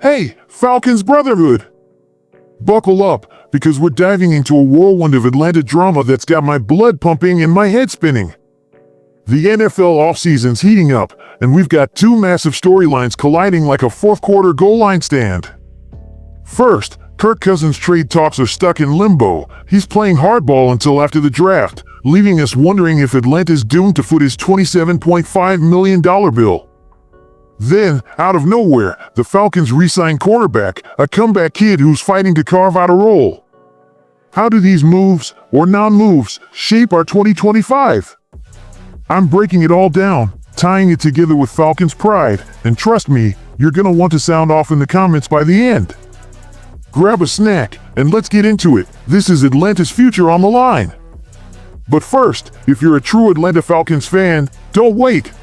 Hey, Falcons Brotherhood! Buckle up, because we're diving into a whirlwind of Atlanta drama that's got my blood pumping and my head spinning. The NFL offseason's heating up, and we've got two massive storylines colliding like a fourth-quarter goal line stand. First, Kirk Cousins' trade talks are stuck in limbo. He's playing hardball until after the draft, leaving us wondering if Atlanta's doomed to foot his $27.5 million bill. Then, out of nowhere, the Falcons re-sign Cornerback, a comeback kid who's fighting to carve out a role. How do these moves, or non-moves, shape our 2025? I'm breaking it all down, tying it together with Falcons pride, and trust me, you're gonna want to sound off in the comments by the end. Grab a snack, and let's get into it. This is Atlanta's future on the line. But first, if you're a true Atlanta Falcons fan, don't wait.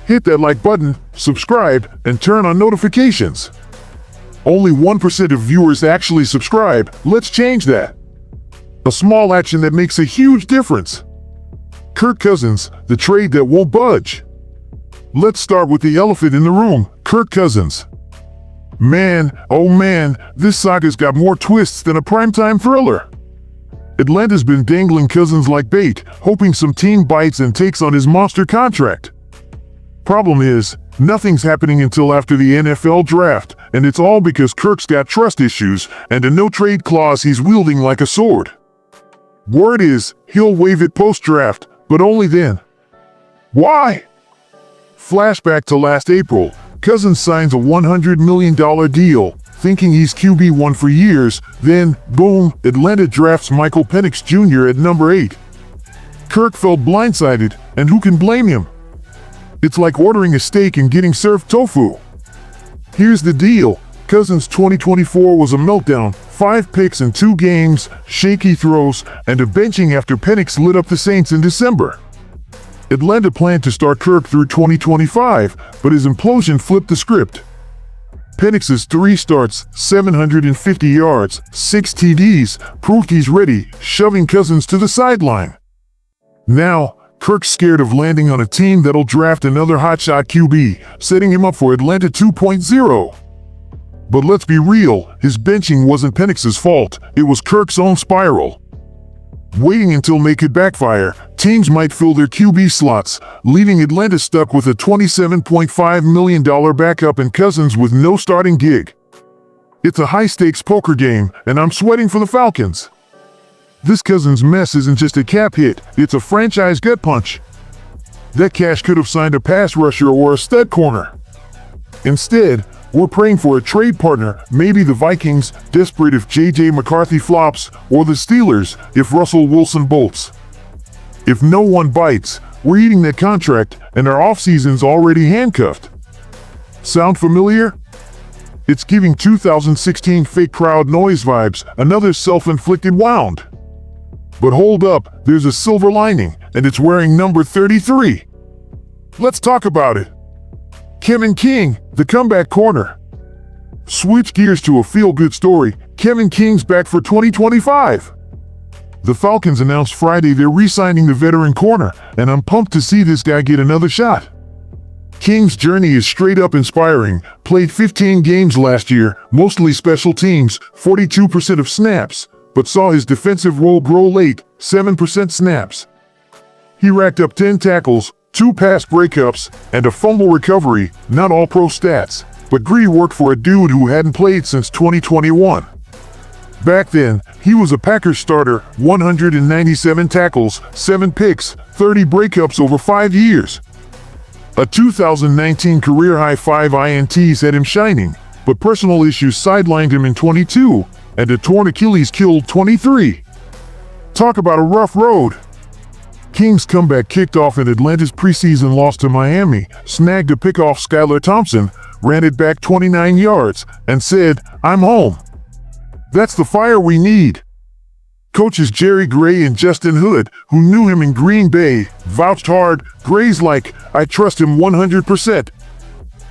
Hit that like button, subscribe, and turn on notifications. Only 1% of viewers actually subscribe. Let's change that. A small action that makes a huge difference. Kirk Cousins, the trade that won't budge. Let's start with the elephant in the room, Kirk Cousins. Man, oh man, this saga's got more twists than a primetime thriller. Atlanta's been dangling Cousins like bait, hoping some team bites and takes on his monster contract. Problem is, nothing's happening until after the NFL draft, and it's all because Kirk's got trust issues and a no-trade clause he's wielding like a sword. Word is, he'll waive it post-draft, but only then. Why? Flashback to last April, Cousins signs a $100 million deal, thinking he's QB1 for years, then, boom, Atlanta drafts Michael Penix Jr. at number 8. Kirk felt blindsided, and who can blame him? It's like ordering a steak and getting served tofu. Here's the deal. Cousins' 2024 was a meltdown. 5 picks in 2 games, shaky throws, and a benching after Penix lit up the Saints in December. Atlanta planned to start Kirk through 2025, but his implosion flipped the script. Penix's 3 starts, 750 yards, 6 TDs, proved he's ready, shoving Cousins to the sideline. Now, Kirk's scared of landing on a team that'll draft another hotshot QB, setting him up for Atlanta 2.0. But let's be real, his benching wasn't Penix's fault, it was Kirk's own spiral. Waiting until May could backfire, teams might fill their QB slots, leaving Atlanta stuck with a $27.5 million backup and Cousins with no starting gig. It's a high-stakes poker game, and I'm sweating for the Falcons. This Cousins mess isn't just a cap hit, it's a franchise gut punch. That cash could have signed a pass rusher or a stud corner. Instead, we're praying for a trade partner, maybe the Vikings, desperate if J.J. McCarthy flops, or the Steelers, if Russell Wilson bolts. If no one bites, we're eating that contract, and our offseason's already handcuffed. Sound familiar? It's giving 2016 fake crowd noise vibes, another self-inflicted wound. But hold up, there's a silver lining, and it's wearing number 33. Let's talk about it. Kevin King, the comeback corner. Switch gears to a feel-good story. Kevin King's back for 2025. The Falcons announced Friday they're re-signing the veteran corner, and I'm pumped to see this guy get another shot. King's journey is straight up inspiring. Played 15 games last year, mostly special teams, 42% of snaps, but saw his defensive role grow late, 7% snaps. He racked up 10 tackles, 2 pass breakups, and a fumble recovery, not all pro stats, but gritty work for a dude who hadn't played since 2021. Back then, he was a Packers starter, 197 tackles, 7 picks, 30 breakups over 5 years. A 2019 career-high 5 INTs had him shining, but personal issues sidelined him in 22, and a torn Achilles killed 23. Talk about a rough road. King's comeback kicked off in Atlanta's preseason loss to Miami, snagged a pick off Skylar Thompson, ran it back 29 yards, and said, "I'm home." That's the fire we need. Coaches Jerry Gray and Justin Hood, who knew him in Green Bay, vouched hard. Gray's like, "I trust him 100%.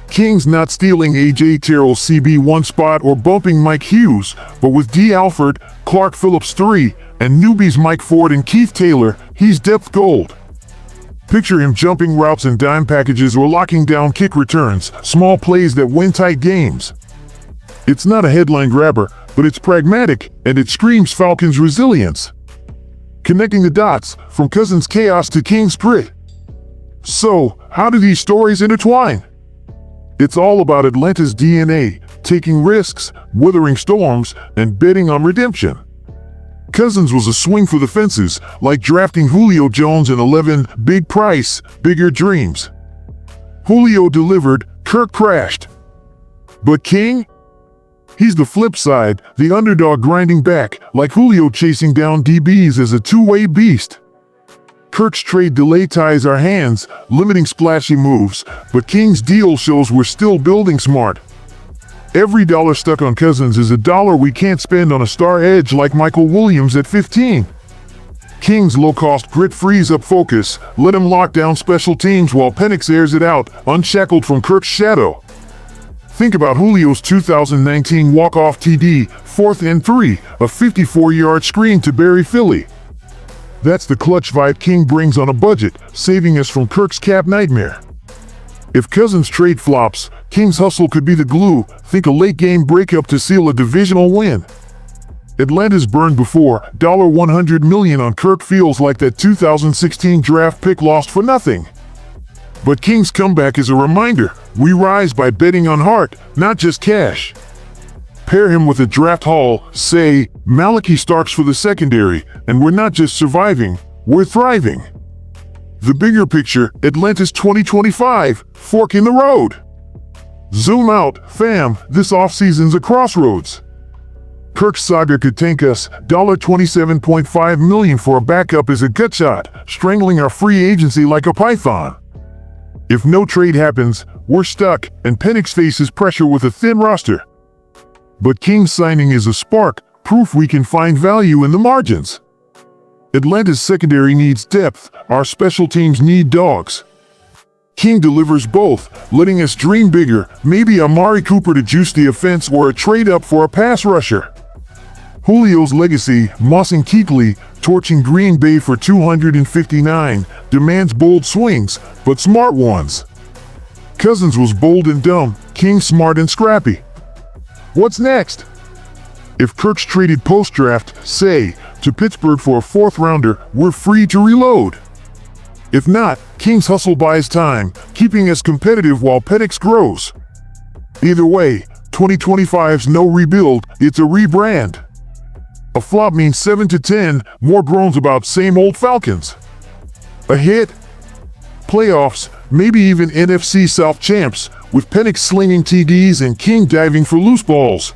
King's not stealing A.J. Terrell's CB1 spot or bumping Mike Hughes, but with D. Alford, Clark Phillips III, and newbies Mike Ford and Keith Taylor, he's depth gold. Picture him jumping routes and dime packages or locking down kick returns, small plays that win tight games. It's not a headline grabber, but it's pragmatic and it screams Falcons resilience. Connecting the dots from Cousins' chaos to King's grit. So, how do these stories intertwine? It's all about Atlanta's DNA, taking risks, weathering storms, and betting on redemption. Cousins was a swing for the fences, like drafting Julio Jones in 11, big price, bigger dreams. Julio delivered, Kirk crashed. But King? He's the flip side, the underdog grinding back, like Julio chasing down DBs as a two-way beast. Kirk's trade delay ties our hands, limiting splashy moves, but King's deal shows we're still building smart. Every dollar stuck on Cousins is a dollar we can't spend on a star edge like Michael Williams at 15. King's low-cost grit frees up focus, let him lock down special teams while Penix airs it out, unshackled from Kirk's shadow. Think about Julio's 2019 walk-off TD, 4th and 3, a 54-yard screen to bury Philly. That's the clutch vibe King brings on a budget, saving us from Kirk's cap nightmare. If Cousins' trade flops, King's hustle could be the glue. Think a late-game breakup to seal a divisional win. Atlanta's burned before. $100 million on Kirk feels like that 2016 draft pick lost for nothing. But King's comeback is a reminder. We rise by betting on heart, not just cash. Pair him with a draft haul, say, Malachi Starks for the secondary, and we're not just surviving, we're thriving. The bigger picture, Atlanta's 2025, fork in the road. Zoom out, fam, this offseason's a crossroads. Kirk's saga could tank us. $27.5 million for a backup is a gut shot, strangling our free agency like a python. If no trade happens, we're stuck, and Penix faces pressure with a thin roster. But King's signing is a spark, proof we can find value in the margins. Atlanta's secondary needs depth, our special teams need dogs. King delivers both, letting us dream bigger, maybe Amari Cooper to juice the offense or a trade up for a pass rusher. Julio's legacy, mossing Keatley, torching Green Bay for 259, demands bold swings, but smart ones. Cousins was bold and dumb, King smart and scrappy. What's next? If Kirk's traded post-draft, say, to Pittsburgh for a 4th rounder, we're free to reload. If not, King's hustle buys time, keeping us competitive while Penix grows. Either way, 2025's no rebuild, it's a rebrand. A flop means 7 to 10, more groans about same old Falcons. A hit? Playoffs, maybe even NFC South champs, with Penix slinging TDs and King diving for loose balls.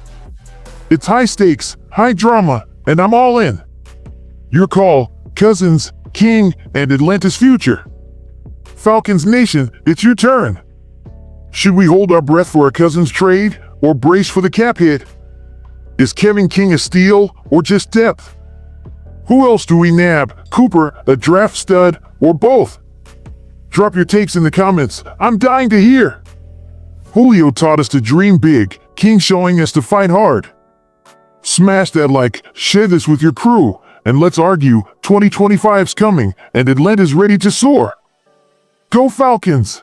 It's high stakes, high drama, and I'm all in. Your call, Cousins, King, and Atlanta's future. Falcons Nation, it's your turn. Should we hold our breath for a Cousins trade, or brace for the cap hit? Is Kevin King a steal, or just depth? Who else do we nab, Cooper, a draft stud, or both? Drop your takes in the comments, I'm dying to hear. Julio taught us to dream big, King showing us to fight hard. Smash that like, share this with your crew, and let's argue, 2025's coming, and Atlanta's ready to soar. Go Falcons!